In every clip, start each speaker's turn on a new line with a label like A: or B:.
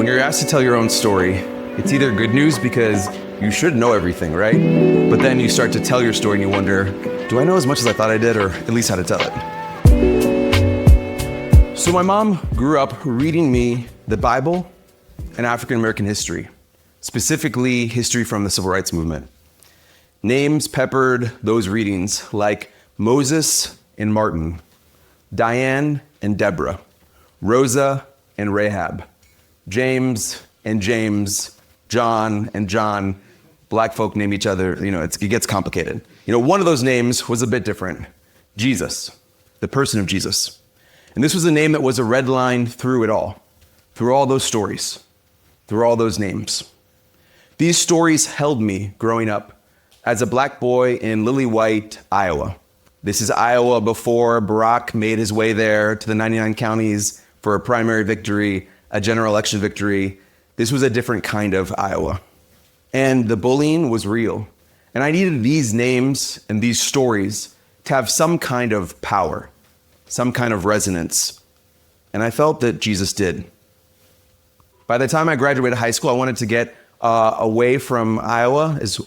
A: When you're asked to tell your own story, it's either good news because you should know everything, right? But then you start to tell your story and you wonder, do I know as much as I thought I did, or at least how to tell it? So my mom grew up reading me the Bible and African American history, specifically history from the Civil Rights Movement. Names peppered those readings like Moses and Martin, Diane and Deborah, Rosa and Rahab, James and James, John and John. Black folk name each other, it gets complicated. One of those names was a bit different, Jesus, the person of Jesus. And this was a name that was a red line through it all, through all those stories, through all those names. These stories held me growing up as a black boy in lily white Iowa. This is Iowa before Barack made his way there to the 99 counties for a primary victory, a general election victory. This was a different kind of Iowa. And the bullying was real. And I needed these names and these stories to have some kind of power, some kind of resonance. And I felt that Jesus did. By the time I graduated high school, I wanted to get away from Iowa, as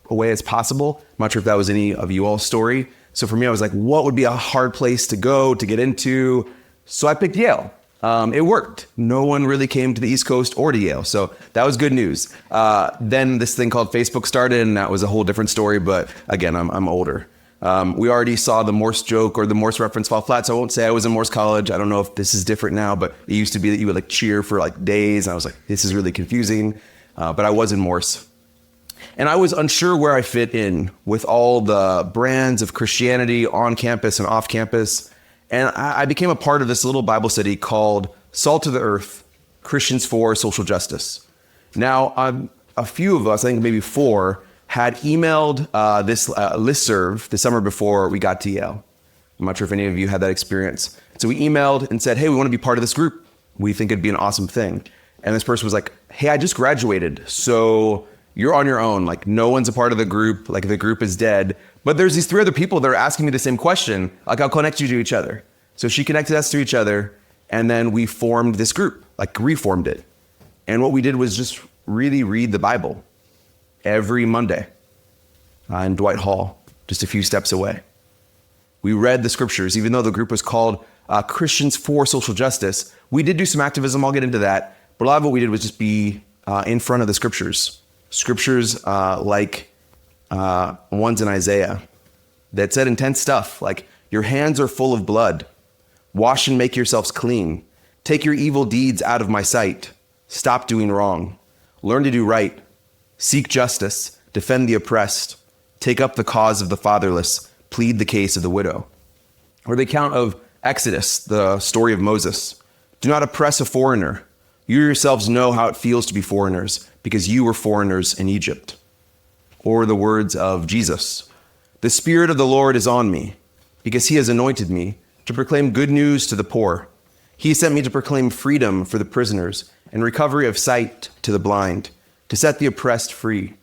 A: away as possible. I'm not sure if that was any of you all's story. So for me, I was like, what would be a hard place to go, to get into? So I picked Yale. It worked. No one really came to the East Coast or to Yale. So that was good news. Then this thing called Facebook started, and that was a whole different story. But again, I'm older. We already saw the Morse joke or the Morse reference fall flat. So I won't say I was in Morse college. I don't know if this is different now, but it used to be that you would cheer for days. And I was like, this is really confusing. But I was in Morse. And I was unsure where I fit in with all the brands of Christianity on campus and off campus. And I became a part of this little Bible study called Salt of the Earth, Christians for Social Justice. Now, a few of us, I think maybe 4, had emailed this listserv the summer before we got to Yale. I'm not sure if any of you had that experience. So we emailed and said, hey, we want to be part of this group. We think it'd be an awesome thing. And this person was like, hey, I just graduated, so you're on your own. No one's a part of the group. The group is dead. But there's these 3 other people that are asking me the same question. I'll connect you to each other. So she connected us to each other, and then we formed this group, reformed it. And what we did was just really read the Bible every Monday in Dwight Hall, just a few steps away. We read the scriptures, even though the group was called Christians for Social Justice. We did do some activism. I'll get into that. But a lot of what we did was just be in front of the scriptures. Scriptures like ones in Isaiah that said intense stuff like, your hands are full of blood. Wash and make yourselves clean. Take your evil deeds out of my sight. Stop doing wrong. Learn to do right. Seek justice. Defend the oppressed. Take up the cause of the fatherless. Plead the case of the widow. Or the account of Exodus, the story of Moses. Do not oppress a foreigner. You yourselves know how it feels to be foreigners, because you were foreigners in Egypt. Or the words of Jesus. The Spirit of the Lord is on me, because he has anointed me to proclaim good news to the poor. He sent me to proclaim freedom for the prisoners and recovery of sight to the blind, to set the oppressed free,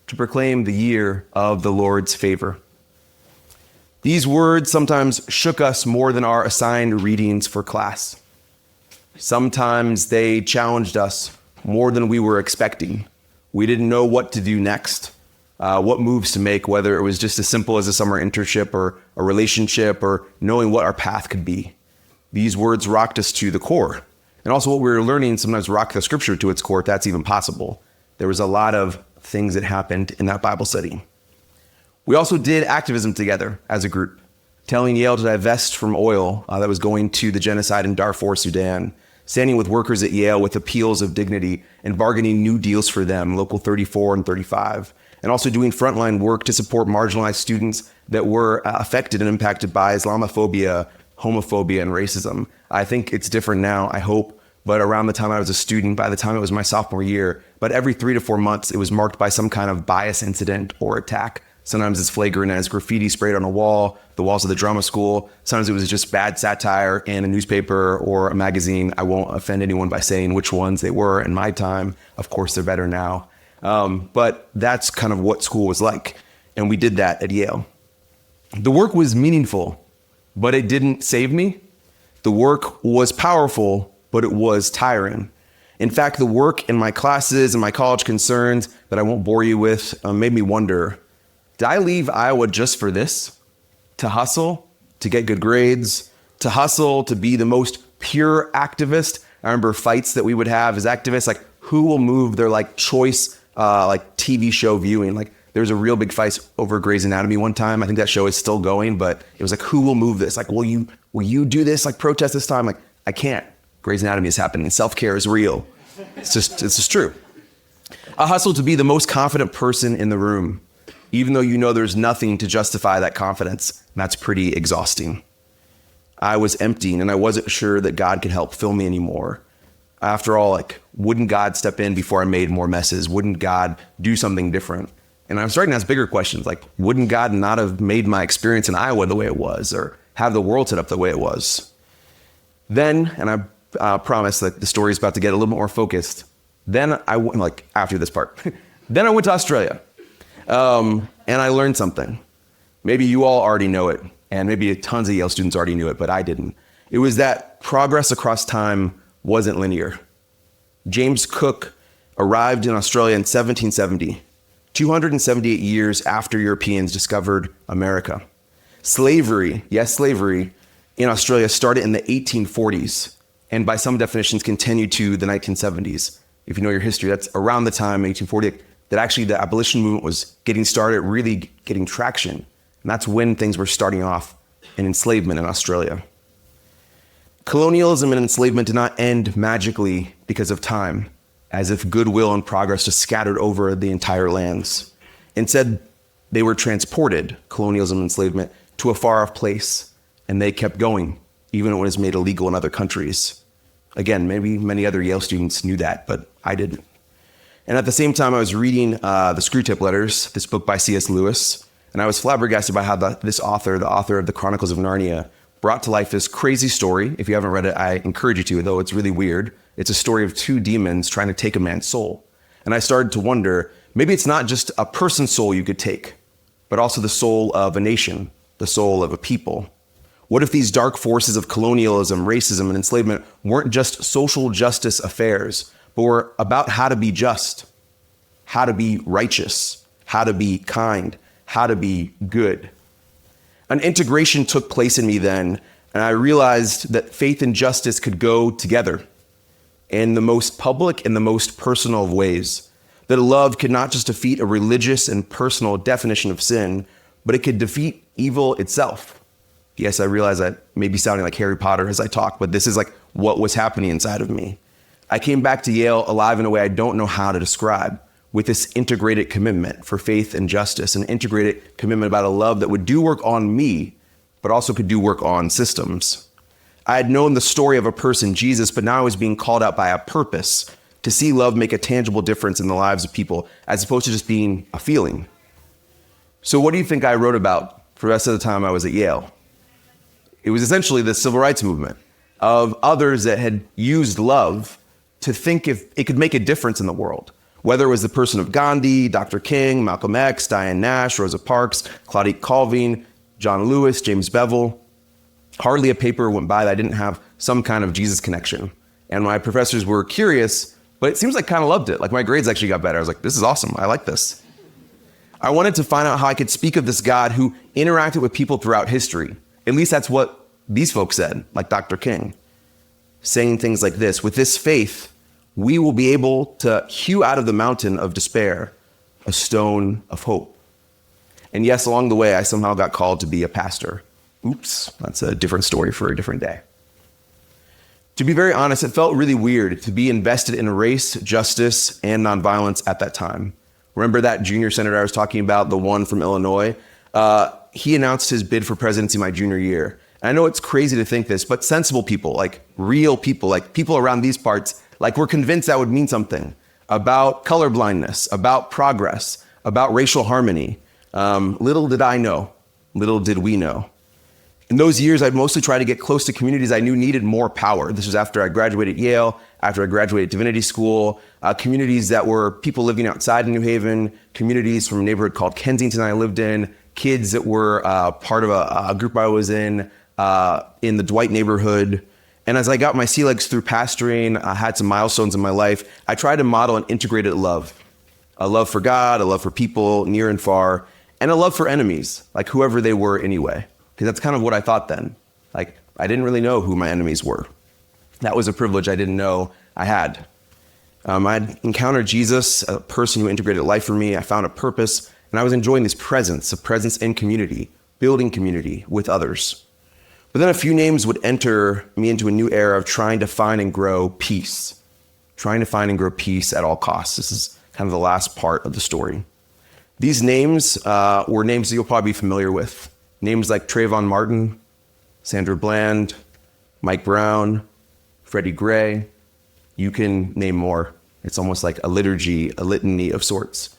A: to proclaim the year of the Lord's favor. These words sometimes shook us more than our assigned readings for class. Sometimes they challenged us more than we were expecting. We didn't know what to do next, what moves to make, whether it was just as simple as a summer internship or a relationship or knowing what our path could be. These words rocked us to the core. And also what we were learning sometimes rocked the scripture to its core, if that's even possible. There was a lot of things that happened in that Bible study. We also did activism together as a group, telling Yale to divest from oil that was going to the genocide in Darfur, Sudan, standing with workers at Yale with appeals of dignity and bargaining new deals for them, Local 34 and 35, and also doing frontline work to support marginalized students that were affected and impacted by Islamophobia, homophobia, and racism. I think it's different now, I hope, but around the time I was a student, by the time it was my sophomore year, but every 3 to 4 months, it was marked by some kind of bias incident or attack. Sometimes it's flagrant as graffiti sprayed on a wall, the walls of the drama school. Sometimes it was just bad satire in a newspaper or a magazine. I won't offend anyone by saying which ones they were in my time. Of course, they're better now. But that's kind of what school was like. And we did that at Yale. The work was meaningful, but it didn't save me. The work was powerful, but it was tiring. In fact, the work in my classes and my college concerns that I won't bore you with made me wonder, did I leave Iowa just for this? To hustle, to get good grades, to hustle, to be the most pure activist? I remember fights that we would have as activists, like who will move their choice TV show viewing. Like there was a real big fight over Grey's Anatomy one time. I think that show is still going, but it was like, who will move this? Like, will you do this? Like protest this time? Like, I can't. Grey's Anatomy is happening. Self-care is real. It's just true. I hustle to be the most confident person in the room, even though you know there's nothing to justify that confidence. And that's pretty exhausting. I was emptying and I wasn't sure that God could help fill me anymore. After all, wouldn't God step in before I made more messes? Wouldn't God do something different? And I'm starting to ask bigger questions, like, wouldn't God not have made my experience in Iowa the way it was, or have the world set up the way it was? Then, and I promise that the story is about to get a little bit more focused. Then I went, after this part, then I went to Australia. And I learned something. Maybe you all already know it, and maybe tons of Yale students already knew it, but I didn't. It was that progress across time wasn't linear. James Cook arrived in Australia in 1770, 278 years after Europeans discovered America. Slavery, yes, slavery, in Australia started in the 1840s, and by some definitions continued to the 1970s. If you know your history, that's around the time, 1840, that actually the abolition movement was getting started, really getting traction. And that's when things were starting off in enslavement in Australia. Colonialism and enslavement did not end magically because of time, as if goodwill and progress just scattered over the entire lands. Instead, they were transported, colonialism and enslavement, to a far-off place, and they kept going, even when it was made illegal in other countries. Again, maybe many other Yale students knew that, but I didn't. And at the same time, I was reading the Screwtape Letters, this book by C.S. Lewis, and I was flabbergasted by how this author, the author of the Chronicles of Narnia, brought to life this crazy story. If you haven't read it, I encourage you to, though it's really weird. It's a story of two demons trying to take a man's soul. And I started to wonder, maybe it's not just a person's soul you could take, but also the soul of a nation, the soul of a people. What if these dark forces of colonialism, racism, and enslavement weren't just social justice affairs, but were about how to be just, how to be righteous, how to be kind, how to be good? An integration took place in me then, and I realized that faith and justice could go together in the most public and the most personal of ways. That love could not just defeat a religious and personal definition of sin, but it could defeat evil itself. Yes, I realize I may be sounding like Harry Potter as I talk, but this is what was happening inside of me. I came back to Yale alive in a way I don't know how to describe, with this integrated commitment for faith and justice, an integrated commitment about a love that would do work on me, but also could do work on systems. I had known the story of a person, Jesus, but now I was being called out by a purpose to see love make a tangible difference in the lives of people, as opposed to just being a feeling. So what do you think I wrote about for the rest of the time I was at Yale? It was essentially the civil rights movement of others that had used love to think if it could make a difference in the world. Whether it was the person of Gandhi, Dr. King, Malcolm X, Diane Nash, Rosa Parks, Claudette Colvin, John Lewis, James Bevel. Hardly a paper went by that I didn't have some kind of Jesus connection. And my professors were curious, but it seems like kind of loved it. My grades actually got better. I was like, this is awesome. I like this. I wanted to find out how I could speak of this God who interacted with people throughout history. At least that's what these folks said, like Dr. King, saying things like this: with this faith, we will be able to hew out of the mountain of despair a stone of hope. And yes, along the way, I somehow got called to be a pastor. Oops, that's a different story for a different day. To be very honest, it felt really weird to be invested in race, justice, and nonviolence at that time. Remember that junior senator I was talking about, the one from Illinois? He announced his bid for presidency my junior year. And I know it's crazy to think this, but sensible people, real people, people around these parts, were convinced that would mean something about colorblindness, about progress, about racial harmony. Little did I know, little did we know. In those years, I'd mostly try to get close to communities I knew needed more power. This was after I graduated Yale, after I graduated Divinity School, communities that were people living outside of New Haven, communities from a neighborhood called Kensington I lived in, kids that were part of a group I was in the Dwight neighborhood. And as I got my sea legs through pastoring, I had some milestones in my life, I tried to model an integrated love. A love for God, a love for people near and far, and a love for enemies, like whoever they were anyway. Because that's kind of what I thought then. Like, I didn't really know who my enemies were. That was a privilege I didn't know I had. I'd encountered Jesus, a person who integrated life for me. I found a purpose, and I was enjoying this presence, a presence in community, building community with others. But then a few names would enter me into a new era of trying to find and grow peace. Trying to find and grow peace at all costs. This is kind of the last part of the story. These names were names that you'll probably be familiar with. Names like Trayvon Martin, Sandra Bland, Mike Brown, Freddie Gray. You can name more. It's almost like a liturgy, a litany of sorts.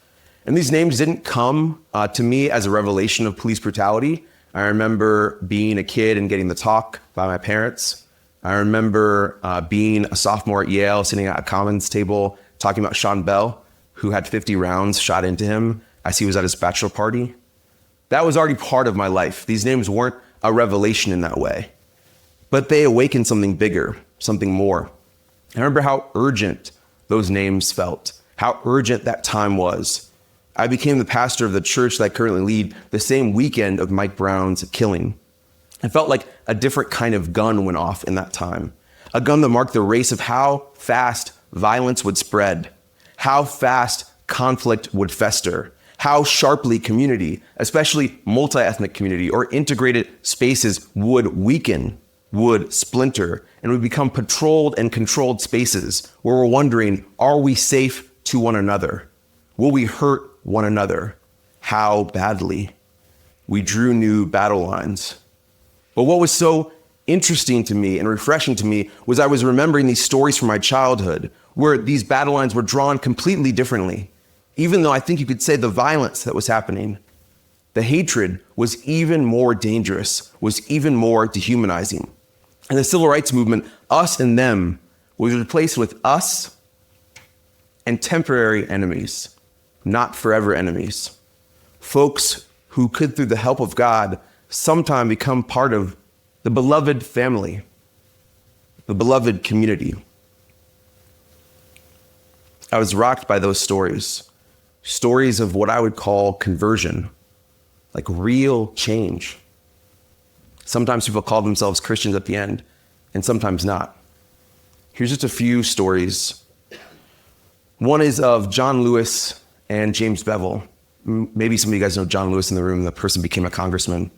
A: And these names didn't come to me as a revelation of police brutality. I remember being a kid and getting the talk by my parents. I remember being a sophomore at Yale, sitting at a commons table, talking about Sean Bell, who had 50 rounds shot into him as he was at his bachelor party. That was already part of my life. These names weren't a revelation in that way, but they awakened something bigger, something more. I remember how urgent those names felt, how urgent that time was. I became the pastor of the church that I currently lead the same weekend of Mike Brown's killing. I felt like a different kind of gun went off in that time, a gun that marked the race of how fast violence would spread, how fast conflict would fester, how sharply community, especially multi-ethnic community or integrated spaces, would weaken, would splinter, and would become patrolled and controlled spaces where we're wondering, are we safe to one another? Will we hurt one another? How badly? We drew new battle lines. But what was so interesting to me and refreshing to me was I was remembering these stories from my childhood where these battle lines were drawn completely differently. Even though I think you could say the violence that was happening, the hatred was even more dangerous, was even more dehumanizing. And the civil rights movement, us and them, was replaced with us and temporary enemies, not forever enemies. Folks who could, through the help of God, sometime become part of the beloved family, the beloved community. I was rocked by those stories of what I would call conversion, like real change. Sometimes people call themselves Christians at the end, and sometimes not. Here's just a few stories. One is of John Lewis and James Bevel. Maybe some of you guys know John Lewis in the room. The person became a congressman.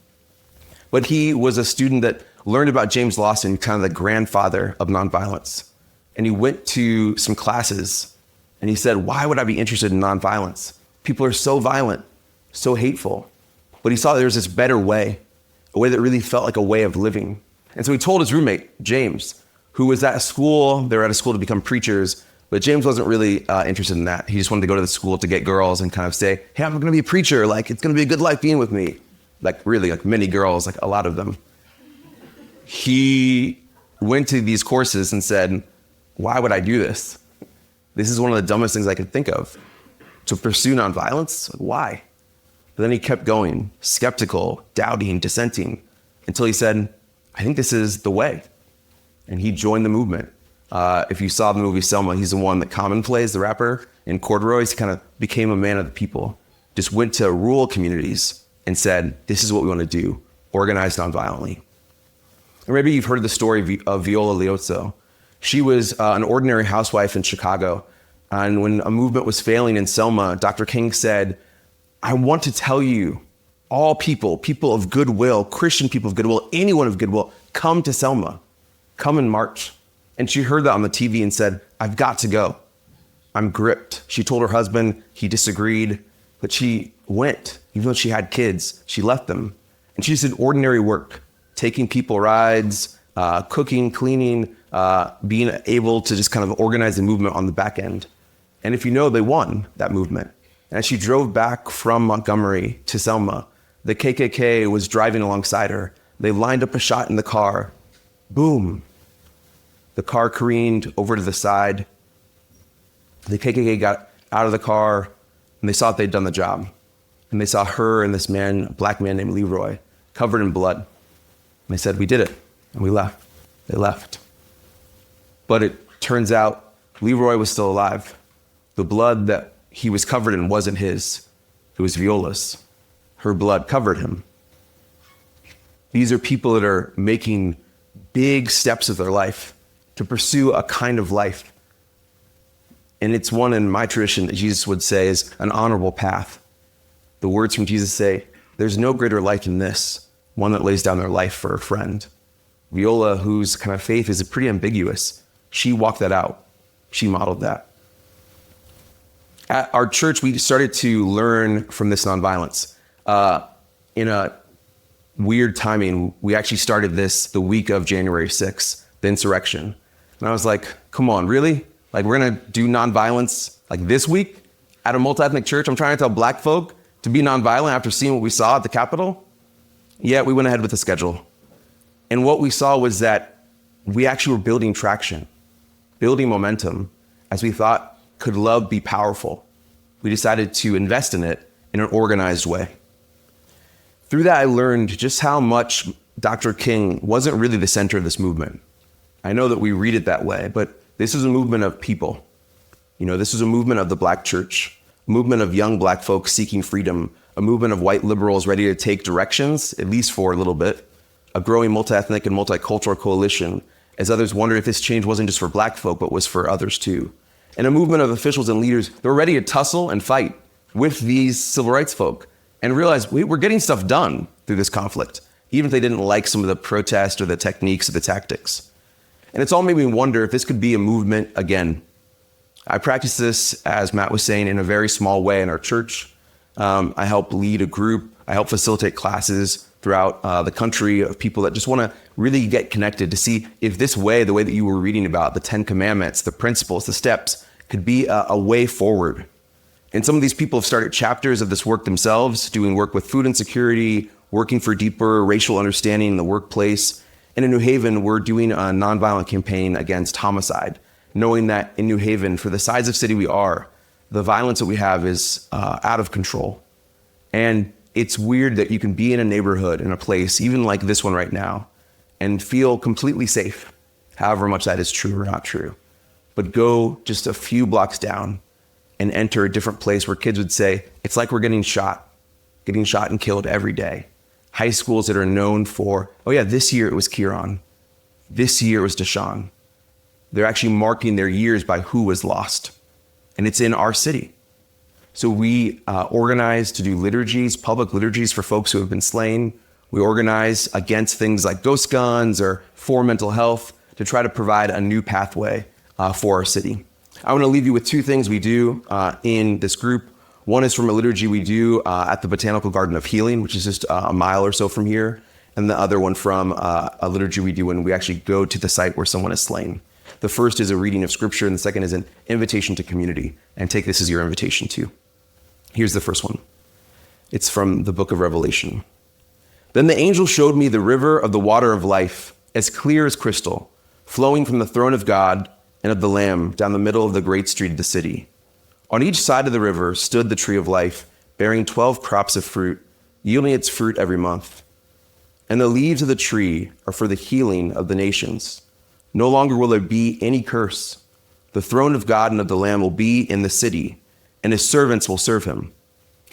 A: But he was a student that learned about James Lawson, kind of the grandfather of nonviolence. And he went to some classes and he said, why would I be interested in nonviolence? People are so violent, so hateful. But he saw there was this better way, a way that really felt like a way of living. And so he told his roommate, James, who was at a school, they were at a school to become preachers, but James wasn't really interested in that. He just wanted to go to the school to get girls and kind of say, hey, I'm gonna be a preacher. Like, it's gonna be a good life being with me. Like really, like many girls, like a lot of them. He went to these courses and said, why would I do this? This is one of the dumbest things I could think of. To pursue nonviolence, why? But then he kept going, skeptical, doubting, dissenting, until he said, I think this is the way. And he joined the movement. If you saw the movie Selma, he's the one that Common plays, the rapper, in corduroys. He kind of became a man of the people, just went to rural communities and said, this is what we want to do, organize nonviolently. Or maybe you've heard the story of Viola Liozzo. She was an ordinary housewife in Chicago. And when a movement was failing in Selma, Dr. King said, I want to tell you, all people of goodwill, Christian people of goodwill, anyone of goodwill, come to Selma, come and march. And she heard that on the TV and said, I've got to go. I'm gripped. She told her husband, he disagreed, but she went. Even though she had kids, she left them. And she just did ordinary work, taking people rides, cooking, cleaning, being able to just kind of organize the movement on the back end. And if you know, they won that movement. And as she drove back from Montgomery to Selma, the KKK was driving alongside her. They lined up a shot in the car. Boom. The car careened over to the side. The KKK got out of the car and they saw that they'd done the job. And they saw her and this man, a black man named Leroy, covered in blood. And they said, we did it. And we left. They left. But it turns out Leroy was still alive. The blood that he was covered in wasn't his. It was Viola's. Her blood covered him. These are people that are making big steps of their life to pursue a kind of life. And it's one in my tradition that Jesus would say is an honorable path. The words from Jesus say, there's no greater life than this, one that lays down their life for a friend. Viola, whose kind of faith is pretty ambiguous, she walked that out. She modeled that. At our church, we started to learn from this nonviolence. In a weird timing, we actually started this the week of January 6th, the insurrection. And I was like, come on, really? Like, we're gonna do nonviolence like this week at a multi-ethnic church? I'm trying to tell black folk to be nonviolent after seeing what we saw at the Capitol? Yeah, we went ahead with the schedule. And what we saw was that we actually were building traction, building momentum, as we thought, could love be powerful? We decided to invest in it in an organized way. Through that, I learned just how much Dr. King wasn't really the center of this movement. I know that we read it that way, but this is a movement of people. This is a movement of the black church, a movement of young black folks seeking freedom, a movement of white liberals ready to take directions, at least for a little bit, a growing multi-ethnic and multicultural coalition, as others wondered if this change wasn't just for black folk, but was for others too. And a movement of officials and leaders that were ready to tussle and fight with these civil rights folk and realize we're getting stuff done through this conflict, even if they didn't like some of the protest or the techniques or the tactics. And it's all made me wonder if this could be a movement again. I practice this, as Matt was saying, in a very small way in our church. I help lead a group. I help facilitate classes throughout the country of people that just want to really get connected to see if this way, the way that you were reading about, the 10 Commandments, the principles, the steps, could be a way forward. And some of these people have started chapters of this work themselves, doing work with food insecurity, working for deeper racial understanding in the workplace. And in New Haven, we're doing a nonviolent campaign against homicide, knowing that in New Haven, for the size of city we are, the violence that we have is out of control. And it's weird that you can be in a neighborhood, in a place, even like this one right now, and feel completely safe, however much that is true or not true. But go just a few blocks down and enter a different place where kids would say, it's like we're getting shot and killed every day. High schools that are known for, oh yeah, this year it was Kieran. This year it was Deshaun. They're actually marking their years by who was lost. And it's in our city. So we organize to do liturgies, public liturgies for folks who have been slain. We organize against things like ghost guns or for mental health to try to provide a new pathway for our city. I want to leave you with two things we do in this group. One is from a liturgy we do at the Botanical Garden of Healing, which is just a mile or so from here. And the other one from a liturgy we do when we actually go to the site where someone is slain. The first is a reading of scripture, and the second is an invitation to community. And take this as your invitation too. Here's the first one. It's from the book of Revelation. Then the angel showed me the river of the water of life, as clear as crystal, flowing from the throne of God and of the Lamb down the middle of the great street of the city. On each side of the river stood the tree of life, bearing 12 crops of fruit, yielding its fruit every month. And the leaves of the tree are for the healing of the nations. No longer will there be any curse. The throne of God and of the Lamb will be in the city, and his servants will serve him.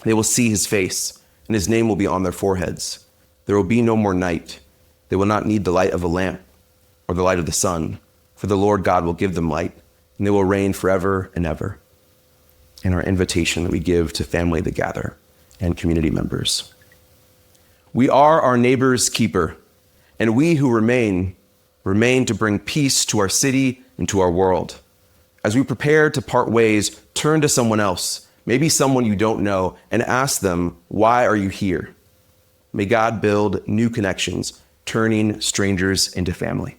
A: They will see his face, and his name will be on their foreheads. There will be no more night. They will not need the light of a lamp or the light of the sun, for the Lord God will give them light, and they will reign forever and ever. And our invitation that we give to family that gather and community members. We are our neighbor's keeper, and we who remain to bring peace to our city and to our world. As we prepare to part ways, turn to someone else, maybe someone you don't know, and ask them, why are you here? May God build new connections, turning strangers into family.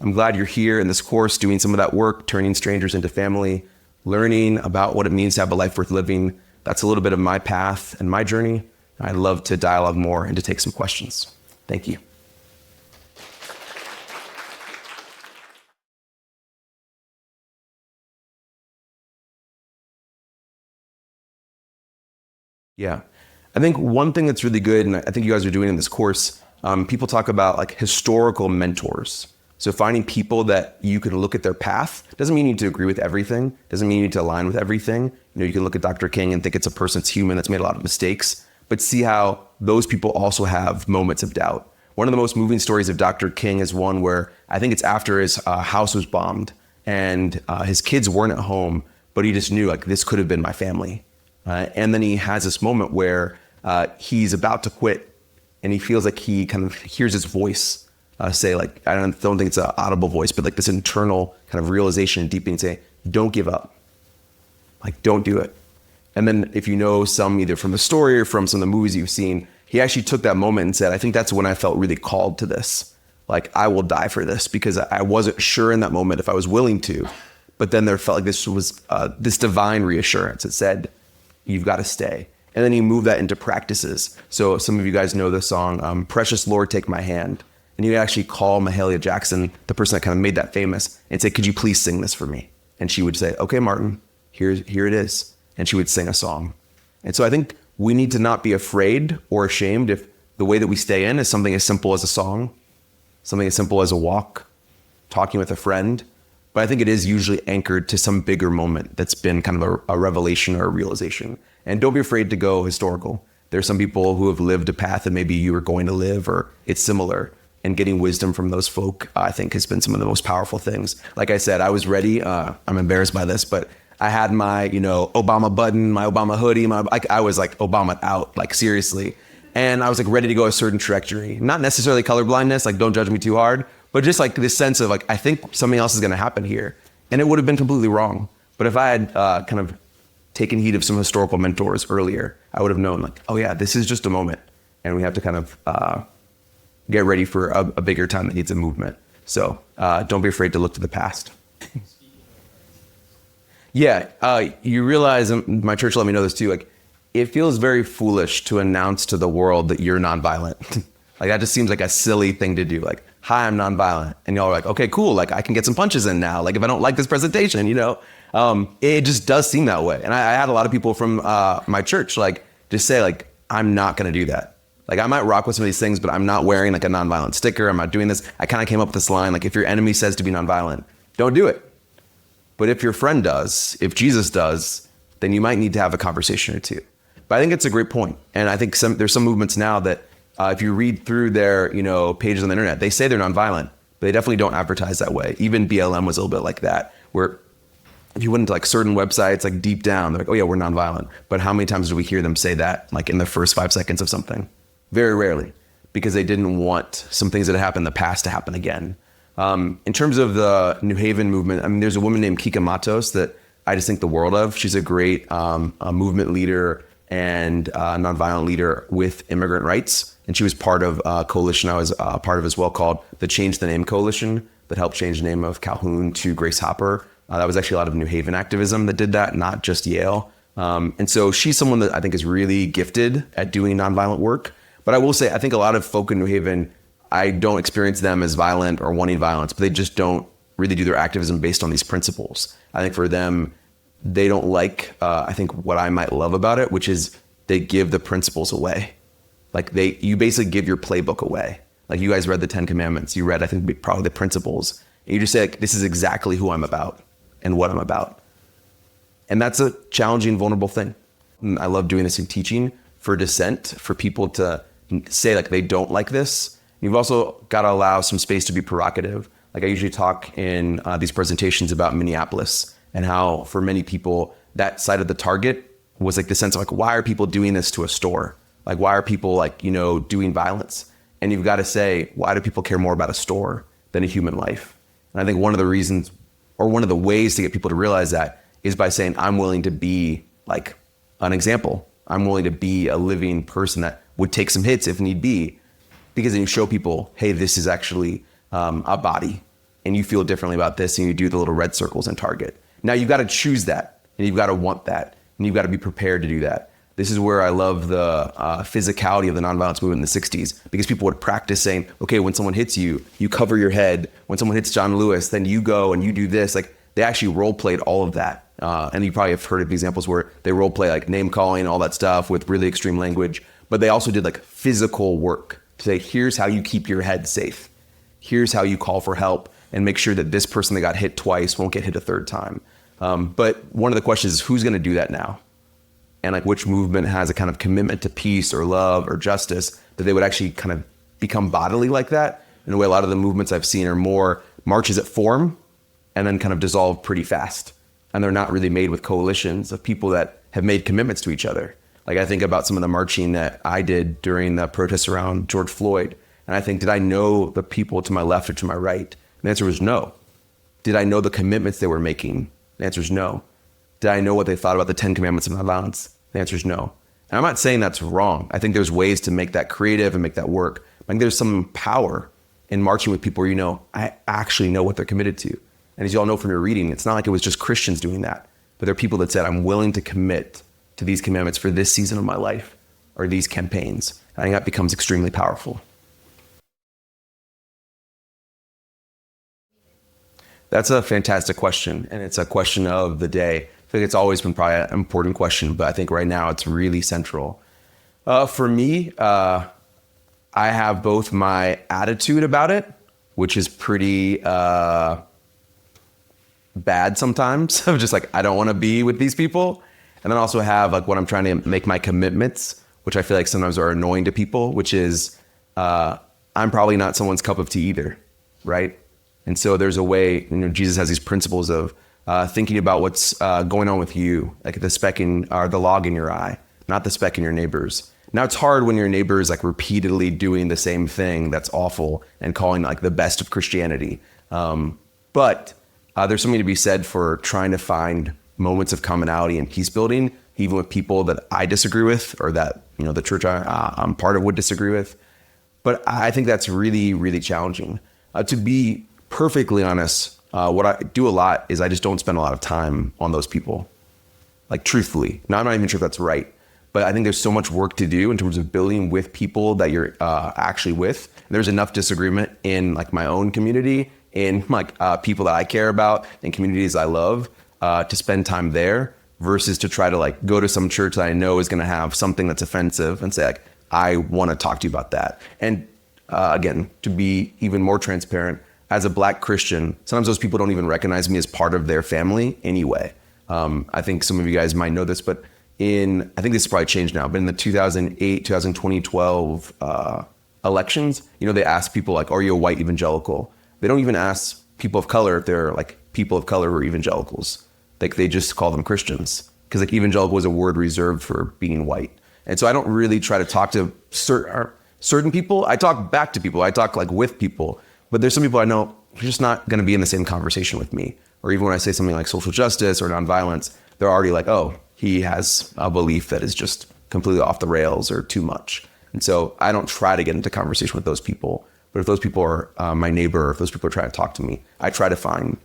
A: I'm glad you're here in this course doing some of that work, turning strangers into family, learning about what it means to have a life worth living. That's a little bit of my path and my journey. I'd love to dialogue more and to take some questions. Thank you. Yeah, I think one thing that's really good, and I think you guys are doing in this course, people talk about like historical mentors. So finding people that you can look at their path doesn't mean you need to agree with everything. Doesn't mean you need to align with everything. You can look at Dr. King and think it's a person that's human, that's made a lot of mistakes, but see how those people also have moments of doubt. One of the most moving stories of Dr. King is one where I think it's after his house was bombed and his kids weren't at home, but he just knew like this could have been my family. And then he has this moment where he's about to quit and he feels like he kind of hears his voice say like, I don't think it's an audible voice, but like this internal kind of realization and deepening say, don't give up. Like, don't do it. And then if you know some either from the story or from some of the movies you've seen, he actually took that moment and said, I think that's when I felt really called to this. Like, I will die for this, because I wasn't sure in that moment if I was willing to. But then there felt like this was this divine reassurance. It said, you've got to stay. And then he moved that into practices. So some of you guys know the song, Precious Lord, Take My Hand. And you actually call Mahalia Jackson, the person that kind of made that famous, and say, could you please sing this for me? And she would say, okay, Martin, here it is. And she would sing a song. And so I think we need to not be afraid or ashamed if the way that we stay in is something as simple as a song, something as simple as a walk, talking with a friend. But I think it is usually anchored to some bigger moment that's been kind of a revelation or a realization. And don't be afraid to go historical. There's some people who have lived a path that maybe you are going to live, or it's similar. And getting wisdom from those folk, I think, has been some of the most powerful things. Like I said, I was ready. I'm embarrassed by this, but I had my, Obama button, my Obama hoodie. I was like Obama out, like seriously. And I was like ready to go a certain trajectory. Not necessarily colorblindness, like don't judge me too hard, but just like this sense of like, I think something else is going to happen here. And it would have been completely wrong. But if I had kind of taken heed of some historical mentors earlier, I would have known like, oh yeah, this is just a moment. And we have to kind of get ready for a bigger time that needs a movement. So don't be afraid to look to the past. Yeah, you realize, my church let me know this too, like it feels very foolish to announce to the world that you're nonviolent. Like that just seems like a silly thing to do. Like, hi, I'm nonviolent. And y'all are like, okay, cool. Like I can get some punches in now. Like if I don't like this presentation, it just does seem that way. And I had a lot of people from my church, like just say like, I'm not going to do that. Like I might rock with some of these things, but I'm not wearing like a nonviolent sticker. I'm not doing this. I kind of came up with this line, like if your enemy says to be nonviolent, don't do it. But if your friend does, if Jesus does, then you might need to have a conversation or two. But I think it's a great point. And I think there's some movements now that if you read through their pages on the internet, they say they're nonviolent, but they definitely don't advertise that way. Even BLM was a little bit like that, where if you went into like certain websites, like deep down, they're like, oh yeah, we're nonviolent. But how many times do we hear them say that like in the first 5 seconds of something? Very rarely, because they didn't want some things that happened in the past to happen again. In terms of the New Haven movement, I mean, there's a woman named Kika Matos that I just think the world of. She's a great movement leader and nonviolent leader with immigrant rights. And she was part of a coalition I was part of as well called the Change the Name Coalition that helped change the name of Calhoun to Grace Hopper. That was actually a lot of New Haven activism that did that, not just Yale. And so she's someone that I think is really gifted at doing nonviolent work. But I will say, I think a lot of folk in New Haven, I don't experience them as violent or wanting violence, but they just don't really do their activism based on these principles. I think for them, they don't like, I think what I might love about it, which is they give the principles away. Like you basically give your playbook away. Like you guys read the 10 Commandments. You read, I think, probably the principles. And you just say, like, this is exactly who I'm about and what I'm about. And that's a challenging, vulnerable thing. And I love doing this in teaching for dissent, for people to say like they don't like this. You've also got to allow some space to be provocative. Like I usually talk in these presentations about Minneapolis and how for many people that side of the target was like the sense of like, why are people doing this to a store? Like, why are people like, doing violence? And you've got to say, why do people care more about a store than a human life? And I think one of the reasons or one of the ways to get people to realize that is by saying, I'm willing to be like an example. I'm willing to be a living person that would take some hits if need be, because then you show people, hey, this is actually a body and you feel differently about this, and you do the little red circles and target. Now you've got to choose that, and you've got to want that, and you've got to be prepared to do that. This is where I love the physicality of the nonviolence movement in the 60s, because people would practice saying, okay, when someone hits you, you cover your head. When someone hits John Lewis, then you go and you do this. Like they actually role played all of that. And you probably have heard of examples where they role play like name calling, all that stuff with really extreme language. But they also did like physical work to say, here's how you keep your head safe. Here's how you call for help. and make sure that this person that got hit twice won't get hit a third time. But one of the questions is who's going to do that now? And like which movement has a kind of commitment to peace or love or justice that they would actually kind of become bodily like that. In a way, a lot of the movements I've seen are more marches that form and then kind of dissolve pretty fast. And they're not really made with coalitions of people that have made commitments to each other. Like I think about some of the marching that I did during the protests around George Floyd. And I think, did I know the people to my left or to my right? And the answer was no. Did I know the commitments they were making? The answer is no. Did I know what they thought about the 10 commandments of nonviolence? The answer is no. And I'm not saying that's wrong. I think there's ways to make that creative and make that work. I think there's some power in marching with people where I actually know what they're committed to. And as you all know from your reading, it's not like it was just Christians doing that, but there are people that said, I'm willing to commit to these commandments for this season of my life or these campaigns. I think that becomes extremely powerful. That's a fantastic question, and it's a question of the day. I think it's always been probably an important question, but I think right now it's really central. For me, I have both my attitude about it, which is pretty bad sometimes. I'm just like, I don't want to be with these people. And then also have like what I'm trying to make my commitments, which I feel like sometimes are annoying to people, which is I'm probably not someone's cup of tea either, right? And so there's a way, Jesus has these principles of thinking about what's going on with you, like the speck or the log in your eye, not the speck in your neighbor's. Now it's hard when your neighbor is like repeatedly doing the same thing that's awful and calling like the best of Christianity. But there's something to be said for trying to find moments of commonality and peace building, even with people that I disagree with or that, the church I'm part of would disagree with. But I think that's really, really challenging. To be perfectly honest, what I do a lot is I just don't spend a lot of time on those people, like truthfully. Now, I'm not even sure if that's right, but I think there's so much work to do in terms of building with people that you're actually with. There's enough disagreement in like my own community, in like people that I care about, in communities I love, to spend time there versus to try to like go to some church that I know is going to have something that's offensive and say like, I want to talk to you about that. And again, to be even more transparent, as a Black Christian, sometimes those people don't even recognize me as part of their family anyway. I think some of you guys might know this, but I think this has probably changed now, but in the 2008, 2012 elections, they ask people like, are you a white evangelical? They don't even ask people of color if they're like people of color who are evangelicals. Like they just call them Christians because like evangelical is a word reserved for being white. And so I don't really try to talk to certain people. I talk back to people. I talk like with people. But there's some people I know who are just not going to be in the same conversation with me. Or even when I say something like social justice or nonviolence, they're already like, oh, he has a belief that is just completely off the rails or too much. And so I don't try to get into conversation with those people. But if those people are my neighbor, or if those people are trying to talk to me, I try to find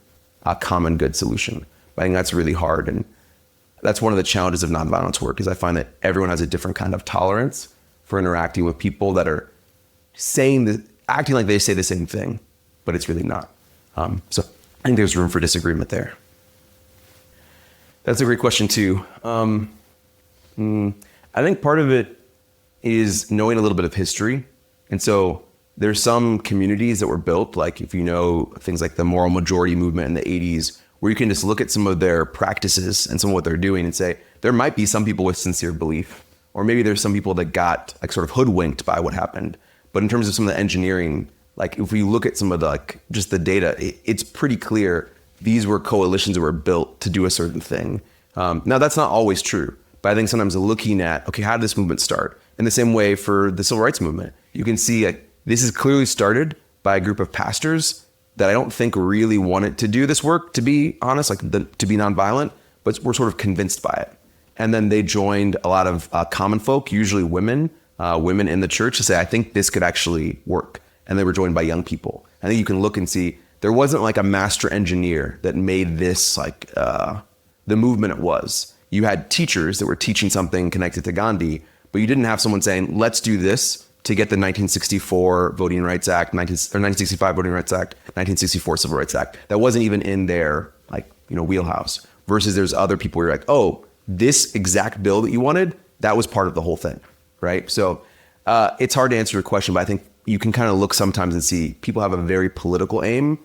A: a common good solution. But I think that's really hard. And that's one of the challenges of nonviolence work is I find that everyone has a different kind of tolerance for interacting with people that are acting like they say the same thing, but it's really not. So I think there's room for disagreement there. That's a great question too. I think part of it is knowing a little bit of history. And so there's some communities that were built, like if you know things like the moral majority movement in the 80s, where you can just look at some of their practices and some of what they're doing and say, there might be some people with sincere belief, or maybe there's some people that got like sort of hoodwinked by what happened. But in terms of some of the engineering, like if we look at some of the like just the data, it's pretty clear these were coalitions that were built to do a certain thing. Now that's not always true, but I think sometimes looking at, okay, how did this movement start? In the same way for the civil rights movement, you can see this is clearly started by a group of pastors that I don't think really wanted to do this work, to be honest, to be nonviolent, but were sort of convinced by it. And then they joined a lot of common folk, usually women in the church, to say, I think this could actually work. And they were joined by young people. I think you can look and see there wasn't like a master engineer that made this like the movement it was. You had teachers that were teaching something connected to Gandhi, but you didn't have someone saying, let's do this to get the 1964 Voting Rights Act, 1965 Voting Rights Act, 1964 Civil Rights Act. That wasn't even in their wheelhouse. Versus there's other people who are like, oh, this exact bill that you wanted, that was part of the whole thing, right? So it's hard to answer your question, but I think you can kind of look sometimes and see people have a very political aim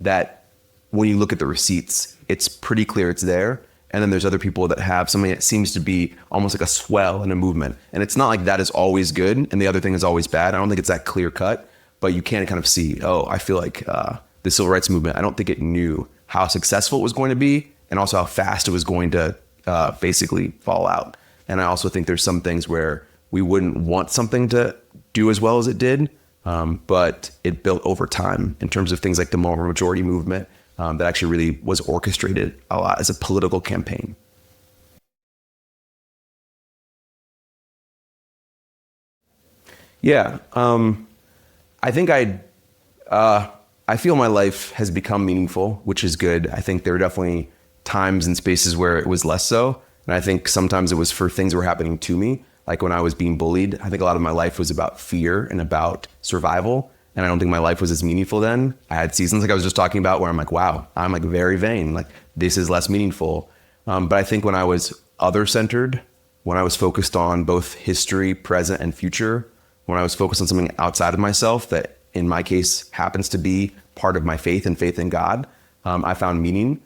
A: that when you look at the receipts, it's pretty clear it's there. And then there's other people that have something that seems to be almost like a swell in a movement. And it's not like that is always good and the other thing is always bad. I don't think it's that clear cut, but you can kind of see, oh, I feel like the civil rights movement, I don't think it knew how successful it was going to be and also how fast it was going to basically fall out. And I also think there's some things where we wouldn't want something to do as well as it did, but it built over time in terms of things like the moral majority movement that actually really was orchestrated a lot as a political campaign. Yeah, I think I feel my life has become meaningful, which is good. I think there are definitely times and spaces where it was less so. And I think sometimes it was for things that were happening to me. Like when I was being bullied, I think a lot of my life was about fear and about survival. And I don't think my life was as meaningful then. I had seasons like I was just talking about where I'm like, wow, I'm like very vain. Like this is less meaningful. But I think when I was other-centered, when I was focused on both history, present, and future, when I was focused on something outside of myself that in my case happens to be part of my faith and faith in God, I found meaning.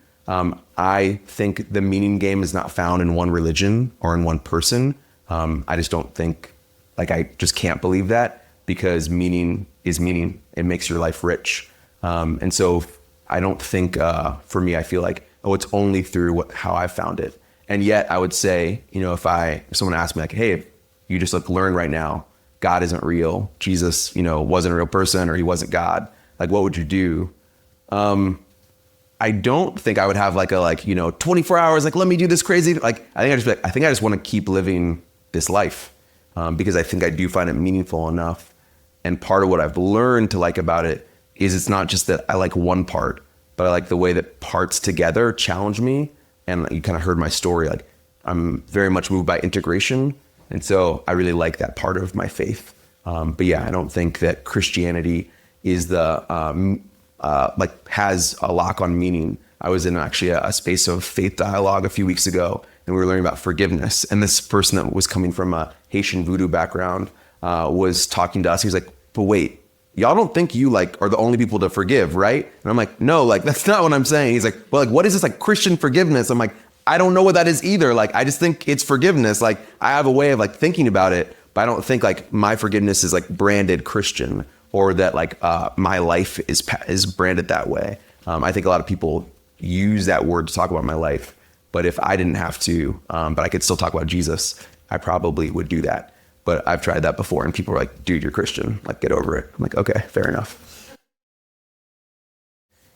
A: I think the meaning game is not found in one religion or in one person. I just don't think, like I just can't believe that, because meaning is meaning. It makes your life rich. And so I don't think, for me, I feel like, oh, it's only through how I found it. And yet I would say, you know, if someone asked me like, hey, if you just like learn right now, God isn't real, Jesus, you know, wasn't a real person, or he wasn't God, like, what would you do? I don't think I would have like 24 hours, like, let me do this crazy. Like, I think I just want to keep living this life, because I think I do find it meaningful enough. And part of what I've learned to like about it is it's not just that I like one part, but I like the way that parts together challenge me. And you kind of heard my story. Like, I'm very much moved by integration. And so I really like that part of my faith. But yeah, I don't think that Christianity is has a lock on meaning. I was in actually a space of faith dialogue a few weeks ago, and we were learning about forgiveness. And this person that was coming from a Haitian voodoo background was talking to us. He was like, but wait, y'all don't think you like are the only people to forgive, right? And I'm like, no, like that's not what I'm saying. He's like, well, like what is this like Christian forgiveness? I'm like, I don't know what that is either. Like, I just think it's forgiveness. Like, I have a way of like thinking about it, but I don't think like my forgiveness is like branded Christian, or that like my life is branded that way. I think a lot of people use that word to talk about my life, but if I didn't have to, but I could still talk about Jesus, I probably would do that. But I've tried that before, and people are like, dude, you're Christian, like get over it. I'm like, okay, fair enough.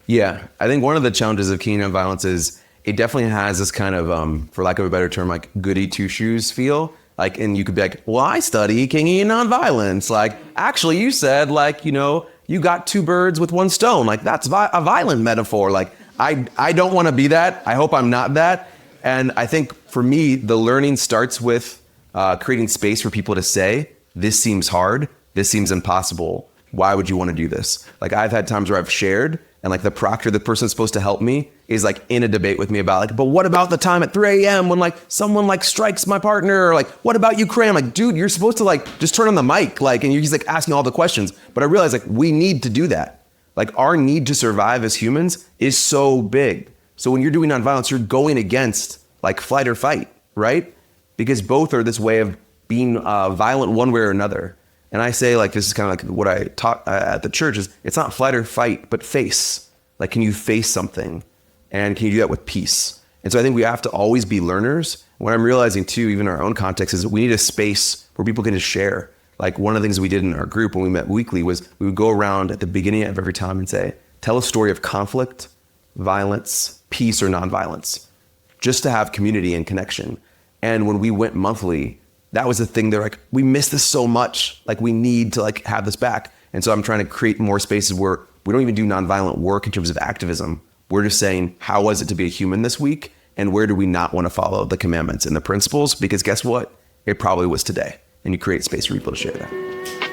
A: Yeah, I think one of the challenges of Kingian nonviolence is it definitely has this kind of, for lack of a better term, like goody two shoes feel. Like, and you could be like, well, I study Kingian nonviolence. Like, actually, you said like, you know, you got two birds with one stone. Like, that's a violent metaphor. Like, I don't want to be that. I hope I'm not that. And I think for me, the learning starts with creating space for people to say, this seems hard. This seems impossible. Why would you want to do this? Like, I've had times where I've shared, and like the proctor, the person supposed to help me, is like in a debate with me about like, but what about the time at 3 a.m. when like someone like strikes my partner? Or like, what about Ukraine? I'm like, dude, you're supposed to like just turn on the mic, like, and he's like asking all the questions. But I realized like we need to do that. Like, our need to survive as humans is so big. So when you're doing nonviolence, you're going against like flight or fight, right? Because both are this way of being violent one way or another. And I say, like, this is kind of like what I taught at the church, is it's not flight or fight, but face. Like, can you face something? And can you do that with peace? And so I think we have to always be learners. What I'm realizing too, even in our own context, is we need a space where people can just share. Like, one of the things we did in our group when we met weekly was we would go around at the beginning of every time and say, tell a story of conflict, violence, peace, or nonviolence, just to have community and connection. And when we went monthly, that was the thing. They're like, we miss this so much. Like, we need to like have this back. And so I'm trying to create more spaces where we don't even do nonviolent work in terms of activism. We're just saying, how was it to be a human this week? And where do we not want to follow the commandments and the principles? Because guess what? It probably was today. And you create space for people to share that.